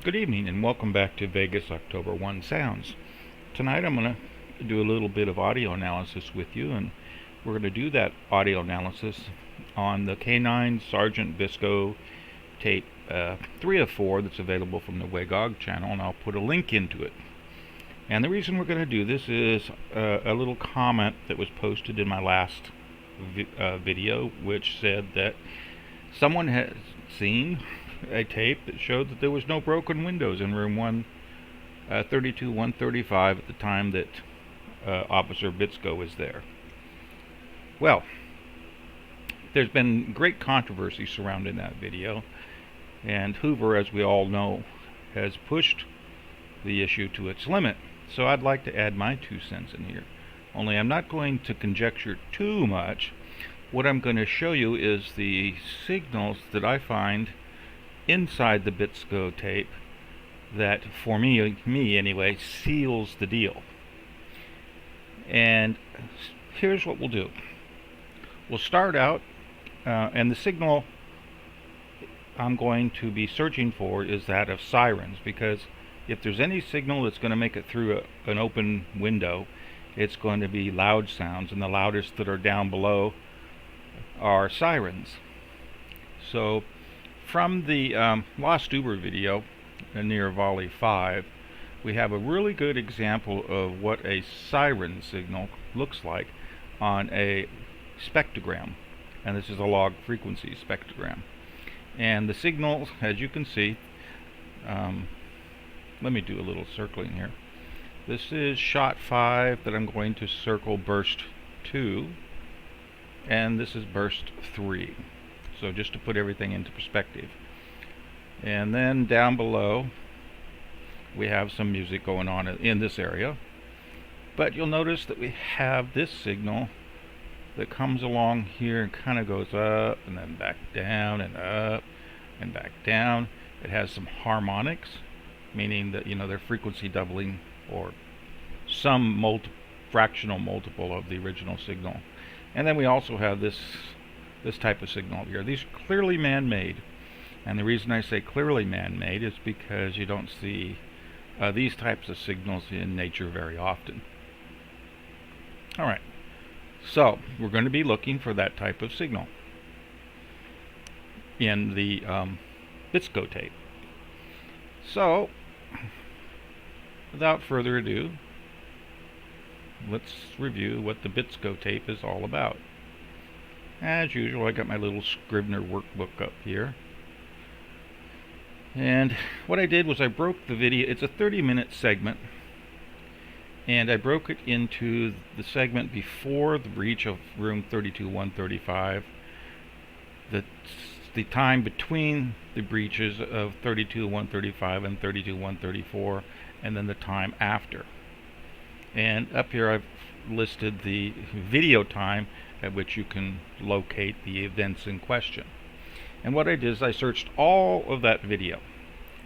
Good evening and welcome back to Vegas October 1 Sounds. Tonight I'm going to do a little bit of audio analysis with you, and we're going to do that audio analysis on the K9 Sergeant Bitsko tape 3 of 4 that's available from the WAGOG channel, and I'll put a link into it. And the reason we're going to do this is a little comment that was posted in my last video, which said that someone has seen a tape that showed that there was no broken windows in room 135 at the time that Officer Bitsko was there. Well, there's been great controversy surrounding that video, and Hoover, as we all know, has pushed the issue to its limit. So I'd like to add my 2 cents in here. Only I'm not going to conjecture too much. What I'm going to show you is the signals that I find inside the Bitsko tape that, for me anyway, seals the deal. And here's what we'll do. We'll start out, and the signal I'm going to be searching for is that of sirens, because if there's any signal that's going to make it through an open window, it's going to be loud sounds, and the loudest that are down below are sirens. So from the Lost Uber video near Volley 5, we have a really good example of what a siren signal looks like on a spectrogram, and this is a log frequency spectrogram. And the signals, as you can see, let me do a little circling here. This is shot 5 that I'm going to circle burst 2, and this is burst 3. So just to put everything into perspective. And then down below we have some music going on in this area, but you'll notice that we have this signal that comes along here and kind of goes up and then back down and up and back down. It has some harmonics, meaning that, you know, they're frequency doubling or some fractional multiple of the original signal. And then we also have this type of signal here. These are clearly man-made, and the reason I say clearly man-made is because you don't see these types of signals in nature very often. Alright, so we're going to be looking for that type of signal in the Bitsko tape. So without further ado, let's review what the Bitsko tape is all about. As usual, I got my little Scrivener workbook up here. And what I did was I broke the video. It's a 30-minute segment, and I broke it into the segment before the breach of room 32135, the time between the breaches of 32135 and 32134, and then the time after. And up here I've listed the video time at which you can locate the events in question. And what I did is I searched all of that video,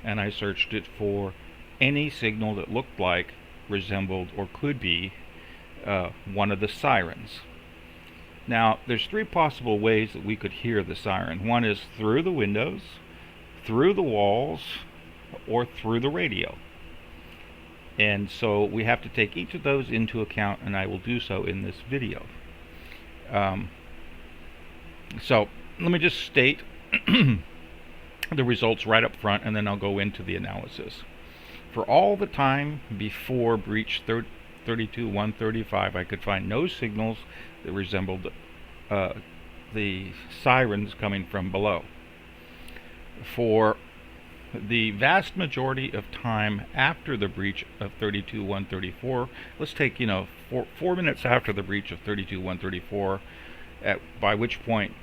and I searched it for any signal that looked like, resembled, or could be one of the sirens. Now, there's 3 possible ways that we could hear the siren. One is through the windows, through the walls, or through the radio. And so we have to take each of those into account, and I will do so in this video. So let me just state the results right up front, and then I'll go into the analysis. For all the time before breach 32135, I could find no signals that resembled the sirens coming from below. For the vast majority of time after the breach of 32134, let's take, 4 minutes after the breach of 32134, by which point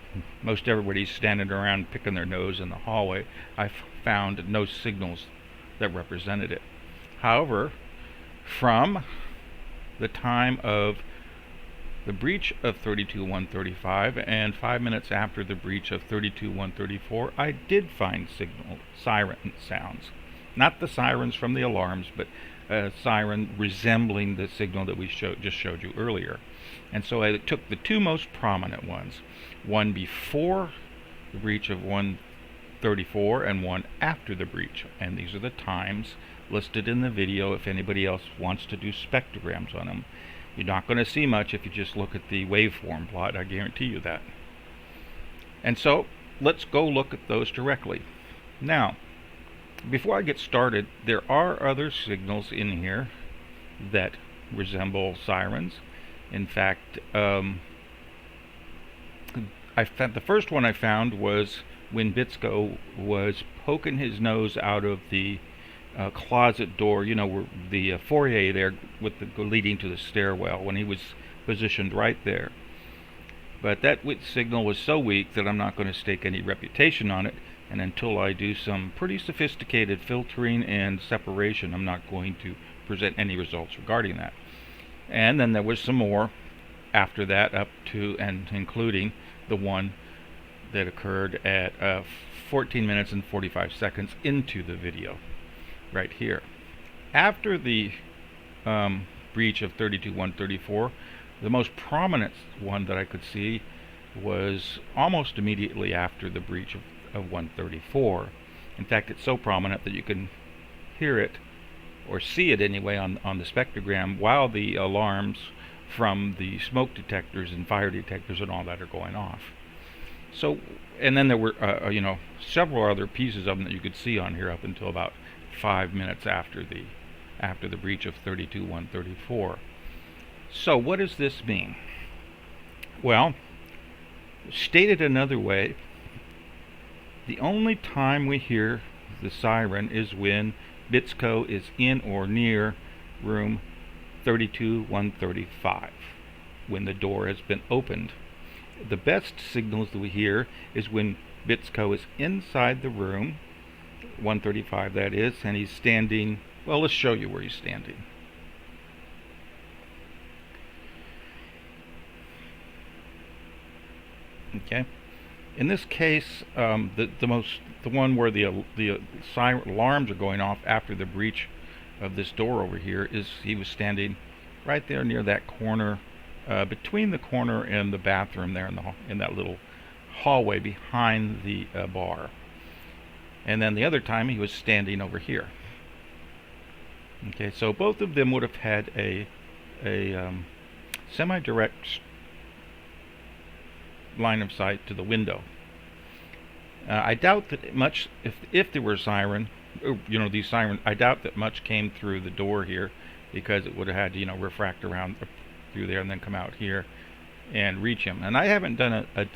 most everybody's standing around picking their nose in the hallway, I found no signals that represented it. However, from the time of the breach of 32135 and 5 minutes after the breach of 32134, I did find siren sounds. Not the sirens from the alarms, but a siren resembling the signal that we just showed you earlier. And so I took the 2 most prominent ones, one before the breach of 34 and one after the breach. And these are the times listed in the video if anybody else wants to do spectrograms on them. You're not going to see much if you just look at the waveform plot, I guarantee you that. And so let's go look at those directly. Now, before I get started, there are other signals in here that resemble sirens. In fact, the first one I found was when Bitsko was poking his nose out of the closet door, you know, where the foyer there with the leading to the stairwell, when he was positioned right there. But that signal was so weak that I'm not going to stake any reputation on it, and until I do some pretty sophisticated filtering and separation, I'm not going to present any results regarding that. And then there was some more after that, up to and including the one that occurred at 14 minutes and 45 seconds into the video right here. After the breach of 32.134, the most prominent one that I could see was almost immediately after the breach of 134. In fact, it's so prominent that you can hear it, or see it anyway, on the spectrogram while the alarms from the smoke detectors and fire detectors and all that are going off. So, and then there were several other pieces of them that you could see on here up until about 5 minutes after the breach of 32.134. So what does this mean? Well, stated another way, the only time we hear the siren is when Bitsko is in or near room 32.135, when the door has been opened. The best signals that we hear is when Bitsko is inside the room, 135 that is, and he's standing, well, let's show you where he's standing. Okay, in this case, the one where the siren alarms are going off after the breach of this door over here is he was standing right there near that corner, between the corner and the bathroom there in that little hallway behind the bar. And then the other time he was standing over here. Okay, so both of them would have had a semi-direct line of sight to the window. I doubt that much, if there were a siren, these sirens, I doubt that much came through the door here, because it would have had to, refract around through there and then come out here and reach him. And I haven't done a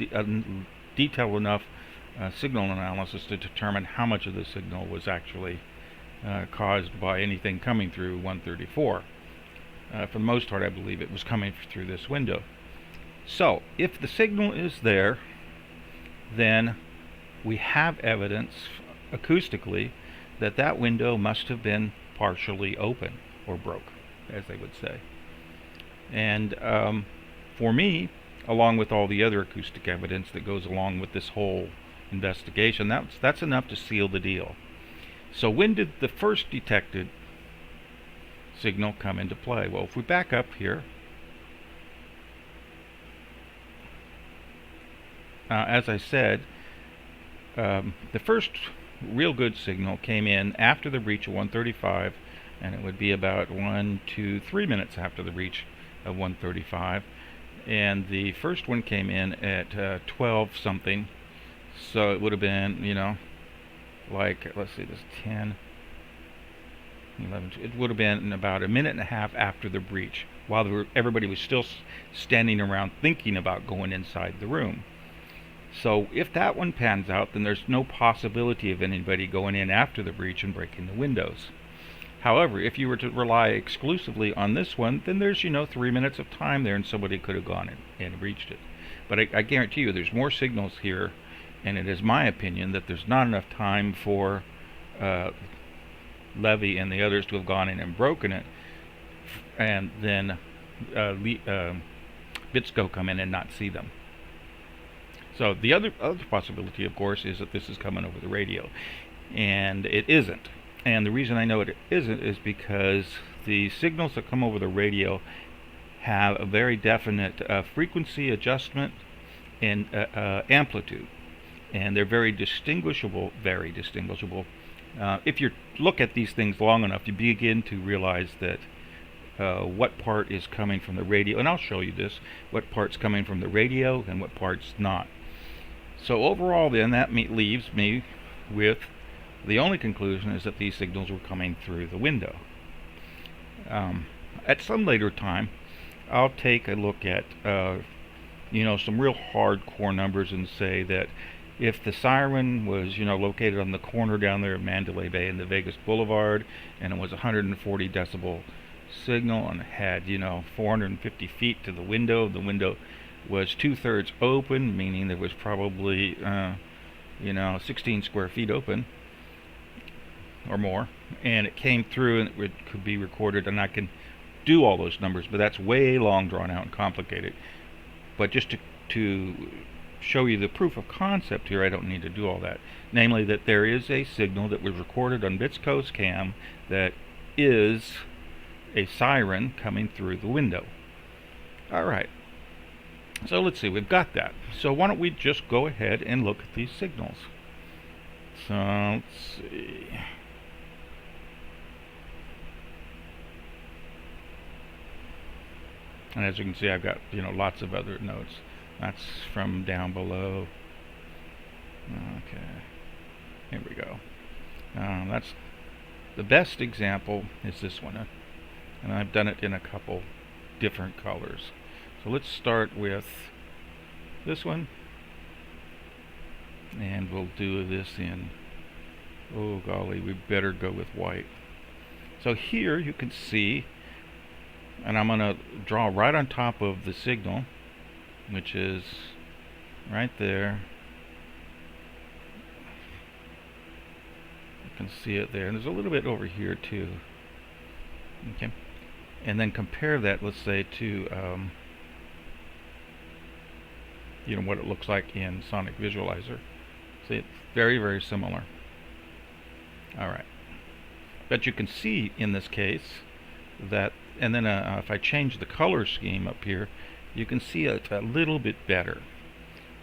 detailed enough signal analysis to determine how much of the signal was actually caused by anything coming through 134. For the most part, I believe it was coming through this window. So, if the signal is there, then we have evidence acoustically that that window must have been partially open, or broke, as they would say. And for me, along with all the other acoustic evidence that goes along with this whole investigation, that's enough to seal the deal. So when did the first detected signal come into play? Well, if we back up here, as I said, the first real good signal came in after the breach of 135, and it would be about 1 to 3 minutes after the breach of 135, and the first one came in at 12 something, so it would have been, like, let's see, this 10, 11, it would have been about a minute and a half after the breach, while everybody was still standing around thinking about going inside the room. So if that one pans out, then there's no possibility of anybody going in after the breach and breaking the windows. However, if you were to rely exclusively on this one, then there's 3 minutes of time there, and somebody could have gone in and breached it. But I guarantee you there's more signals here, and it is my opinion that there's not enough time for Levy and the others to have gone in and broken it, and then Bitsko come in and not see them. So the other possibility, of course, is that this is coming over the radio, and it isn't. And the reason I know it isn't is because the signals that come over the radio have a very definite frequency adjustment and amplitude. and they're very distinguishable. Very distinguishable. If you look at these things long enough, you begin to realize that what part is coming from the radio, and I'll show you this, what part's coming from the radio and what part's not. So overall then, that leaves me with the only conclusion is that these signals were coming through the window. At some later time, I'll take a look at some real hardcore numbers and say that if the siren was located on the corner down there of Mandalay Bay and the Vegas Boulevard, and it was 140 decibel signal and had 450 feet to the window was 2/3 open, meaning there was probably 16 square feet open or more, and it came through and it could be recorded, and I can do all those numbers, but that's way long, drawn out, and complicated. But just to show you the proof of concept here, I don't need to do all that. Namely, that there is a signal that was recorded on Bitsko's cam that is a siren coming through the window. Alright, so let's see, we've got that. So why don't we just go ahead and look at these signals. So let's see. And as you can see, I've got lots of other notes. That's from down below. Okay, here we go. That's the best example is this one, and I've done it in a couple different colors. So let's start with this one, and we'll do this in, oh golly, we better go with white. So here you can see, and I'm going to draw right on top of the signal, which is right there. You can see it there, and there's a little bit over here too. Okay, and then compare that, let's say, to what it looks like in Sonic Visualizer. See, it's very, very similar. Alright, but you can see in this case that, and then if I change the color scheme up here, you can see it a little bit better.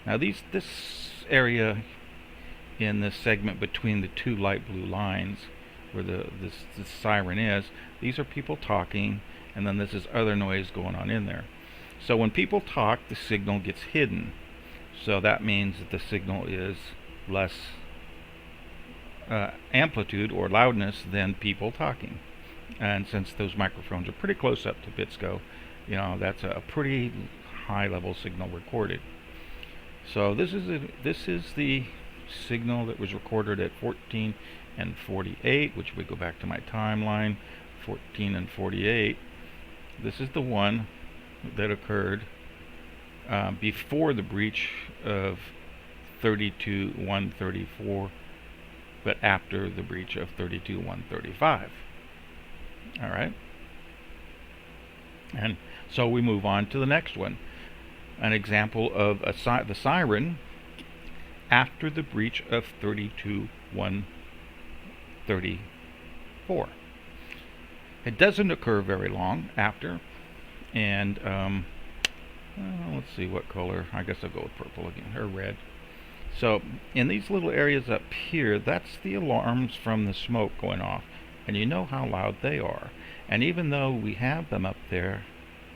Now this area in this segment between the two light blue lines where this siren is, these are people talking, and then this is other noise going on in there. So when people talk, the signal gets hidden. So that means that the signal is less amplitude or loudness than people talking. And since those microphones are pretty close up to Bitsko, that's a pretty high level signal recorded. So this is the signal that was recorded at 14 and 48, which we go back to my timeline, 14 and 48. This is the one that occurred before the breach of 32.134, but after the breach of 32.135. Alright, and so we move on to the next one, an example of the siren after the breach of 32.134. It doesn't occur very long after, and let's see what color. I guess I'll go with purple again, or red. So in these little areas up here, that's the alarms from the smoke going off, and you know how loud they are. And even though we have them up there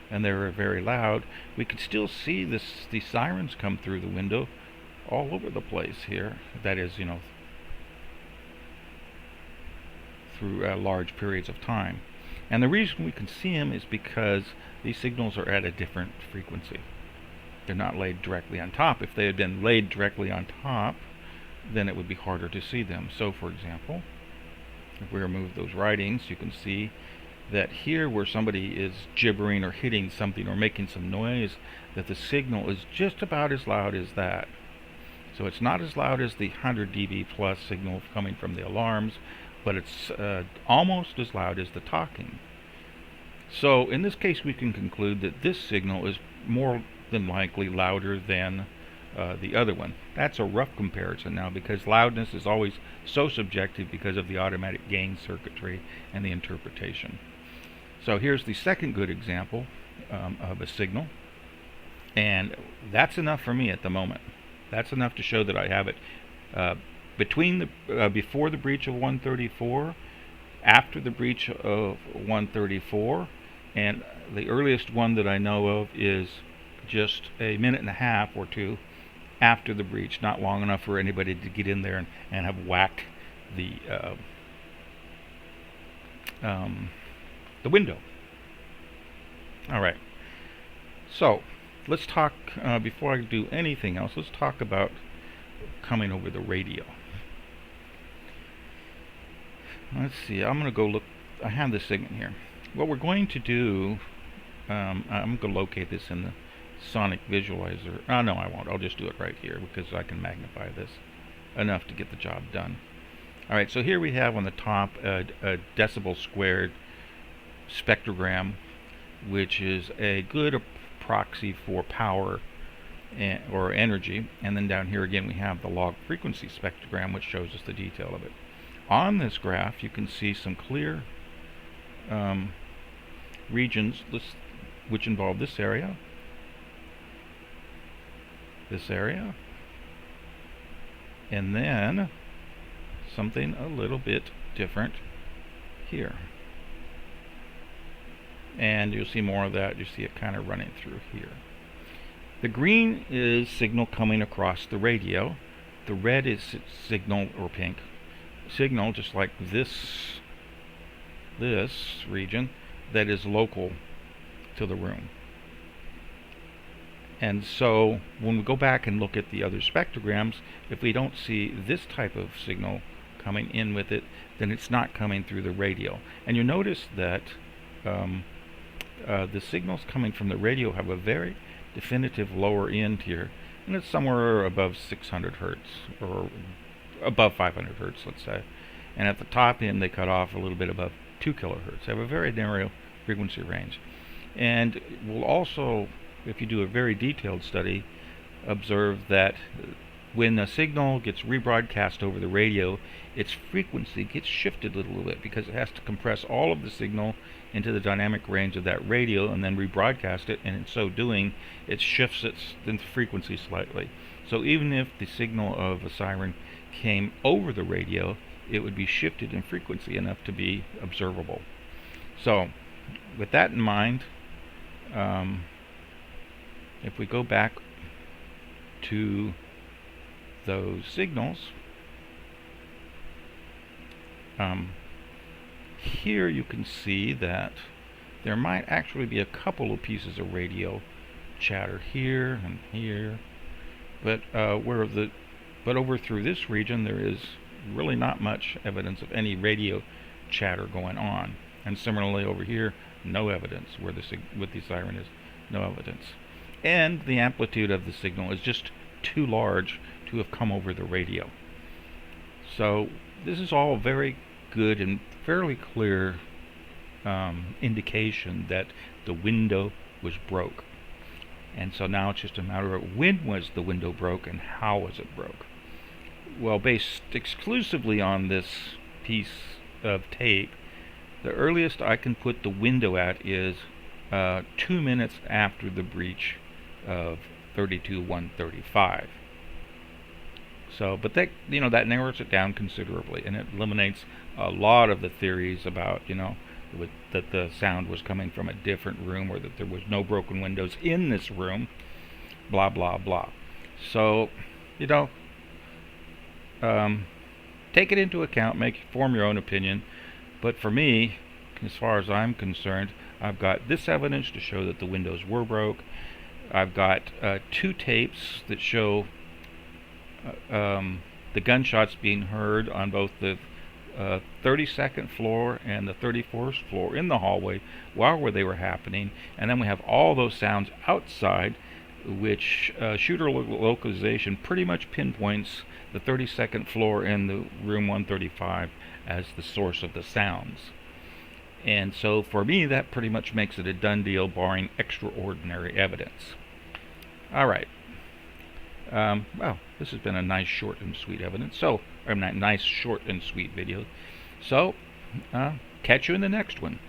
and they're very loud, we can still see these sirens come through the window all over the place here. That is, through large periods of time. And the reason we can see them is because these signals are at a different frequency. They're not laid directly on top. If they had been laid directly on top, then it would be harder to see them. So for example, if we remove those writings, you can see that here where somebody is gibbering or hitting something or making some noise, that the signal is just about as loud as that. So it's not as loud as the 100 dB plus signal coming from the alarms, but it's almost as loud as the talking. So in this case, we can conclude that this signal is more than likely louder than the other one. That's a rough comparison now, because loudness is always so subjective because of the automatic gain circuitry and the interpretation. So here's the second good example of a signal, and that's enough for me at the moment. That's enough to show that I have it before the breach of 134, after the breach of 134, and the earliest one that I know of is just a minute and a half or two after the breach, not long enough for anybody to get in there and have whacked the window. All right. So let's talk, before I do anything else, let's talk about coming over the radio. Let's see, I'm going to go look. I have this signal here. What we're going to do, I'm going to locate this in the sonic visualizer. Oh, no, I won't. I'll just do it right here because I can magnify this enough to get the job done. Alright, so here we have on the top a decibel squared spectrogram, which is a good proxy for power or energy. And then down here again we have the log frequency spectrogram, which shows us the detail of it. On this graph you can see some clear regions which involve this area, and then something a little bit different here. And you'll see more of that. You see it kind of running through here. The green is signal coming across the radio. The red is signal, or pink signal, just like this region, that is local to the room. And so when we go back and look at the other spectrograms, if we don't see this type of signal coming in with it, then it's not coming through the radio. And you notice that the signals coming from the radio have a very definitive lower end here, and it's somewhere above 600 hertz, or above 500 hertz, let's say. And at the top end they cut off a little bit above 2 kilohertz. They have a very narrow frequency range. And we'll also, if you do a very detailed study, observe that when a signal gets rebroadcast over the radio, its frequency gets shifted a little bit because it has to compress all of the signal into the dynamic range of that radio and then rebroadcast it, and in so doing it shifts its frequency slightly. So even if the signal of a siren came over the radio, it would be shifted in frequency enough to be observable. So with that in mind, if we go back to those signals, here you can see that there might actually be a couple of pieces of radio chatter here and here, but over through this region there is really not much evidence of any radio chatter going on. And similarly over here, no evidence where with the siren is no evidence. And the amplitude of the signal is just too large to have come over the radio. So this is all very good and fairly clear indication that the window was broke. And so now it's just a matter of when was the window broke and how was it broke. Well, based exclusively on this piece of tape, the earliest I can put the window at is 2 minutes after the breach of 32.135. So, but that, that narrows it down considerably, and it eliminates a lot of the theories about, that the sound was coming from a different room, or that there was no broken windows in this room, blah blah blah. So, take it into account, form your own opinion. But for me, as far as I'm concerned, I've got this evidence to show that the windows were broke. I've got 2 tapes that show the gunshots being heard on both the 32nd floor and the 34st floor in the hallway while they were happening. And then we have all those sounds outside, which shooter localization pretty much pinpoints the 32nd floor and the room 135 as the source of the sounds. And so for me, that pretty much makes it a done deal, barring extraordinary evidence. Alright. Well, this has been a nice short and sweet evidence. So, nice short and sweet video. So, catch you in the next one.